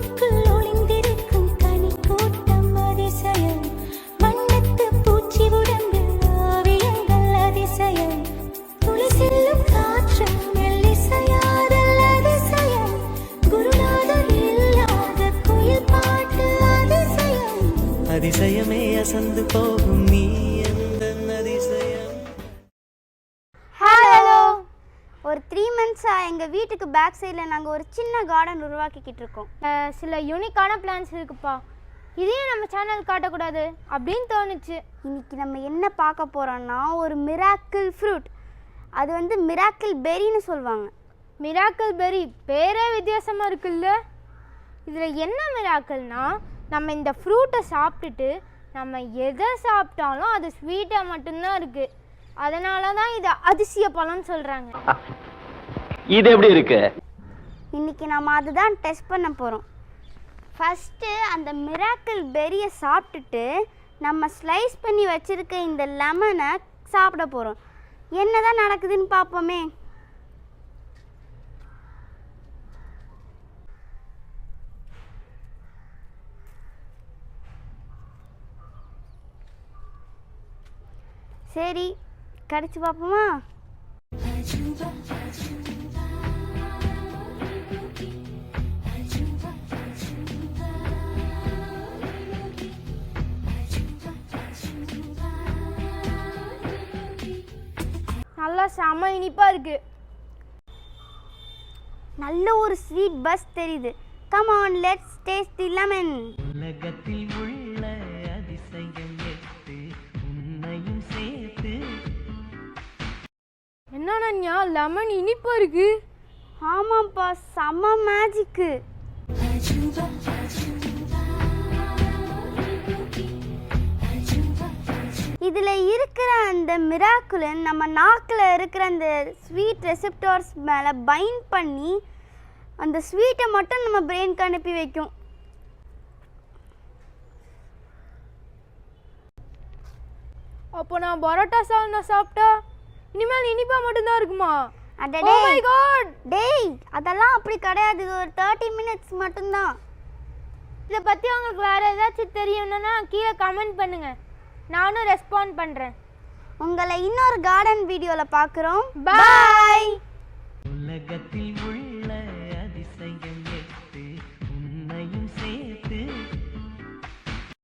பூவுக்குள் ஒளிந்திருக்கும் கனிக்கூட்டம் அதிசயம். வண்ணத்து பூச்சி உடம்பு ஓவியங்கள் அதிசயம். துளி செல்லும் காற்று மெல்லிசையாதல் அதிசயம். குருநாதர் இல்லாத குயில் பாட்டு அதிசயம். அதிசயமே அசந்து போகும் நீ எந்த அதிசயம். ஹலோ, ஒரு 3 மந்த்ஸாக எங்கள் வீட்டுக்கு பேக் சைடில் நாங்கள் ஒரு சின்ன கார்டன் உருவாக்கிக்கிட்டு இருக்கோம். சில யூனிக்கான பிளான்ஸ் இருக்குப்பா, இதையும் நம்ம சேனல் காட்டக்கூடாது அப்படின்னு தோணுச்சு. இன்னைக்கு நம்ம என்ன பார்க்க போகிறோம்னா ஒரு மிராக்கிள் ஃப்ரூட். அது வந்து மிராக்கிள் பெரின்னு சொல்லுவாங்க. மிராக்கிள் பெரி பேரே வித்தியாசமாக இருக்குல்ல. இதில் என்ன மிராக்கிள்னா, நம்ம இந்த ஃப்ரூட்டை சாப்பிட்டுட்டு நம்ம எதை சாப்பிட்டாலும் அது ஸ்வீட்டாக மட்டும்தான் இருக்குது. அதனால தான் இதை அதிசய பழம்னு சொல்கிறாங்க. இது எப்படி இருக்கு? இன்னைக்கு நம்ம அதுதான் டெஸ்ட் பண்ண போகிறோம். ஃபஸ்ட்டு அந்த மிராக்கிள் பெரியை சாப்பிட்டுட்டு நம்ம ஸ்லைஸ் பண்ணி வச்சுருக்க இந்த லெமனை சாப்பிட போகிறோம். என்ன தான் நடக்குதுன்னு பார்ப்போமே. சரி, கடிச்சு பார்ப்போமா? நல்லா செம இனிப்பாக இருக்குது. நல்ல ஒரு ஸ்வீட் பஸ் தெரியுது. Come on, let's taste the lemon. உலகத்தில் உள்ள அதிசயம் எட்டு உன்னையும் சேர்த்து. என்னன்னா லெமன் இனிப்பாக இருக்குது. ஆமாப்பா, செம்ம மேஜிக்கு. இதில் இருக்கிற அந்த மிராக்குலன் நம்ம நாக்கில் இருக்கிற அந்த ஸ்வீட் ரெசிப்டார்ஸ் மேலே பைண்ட் பண்ணி அந்த ஸ்வீட்டை மட்டும் நம்ம பிரெயினுக்கு அனுப்பி வைக்கும். அப்போ நான் பரோட்டா சால்னா சாப்பிட்டா இனிமேல் இனிப்பா மட்டும்தான் இருக்குமா? அடடே, Oh my God! டேய், அதெல்லாம் அப்படி கிடையாது. இது ஒரு 30 மினிட்ஸ் மட்டும்தான். இதை பற்றி உங்களுக்கு வேறு ஏதாச்சும் தெரியும்னா கீழே கமெண்ட் பண்ணுங்கள், நானும் ரெஸ்பாண்ட் பண்ணுறேன். உங்களை இன்னொரு கார்டன் வீடியோவில் பார்க்குறோம். பாய். உலகத்தில் உள்ள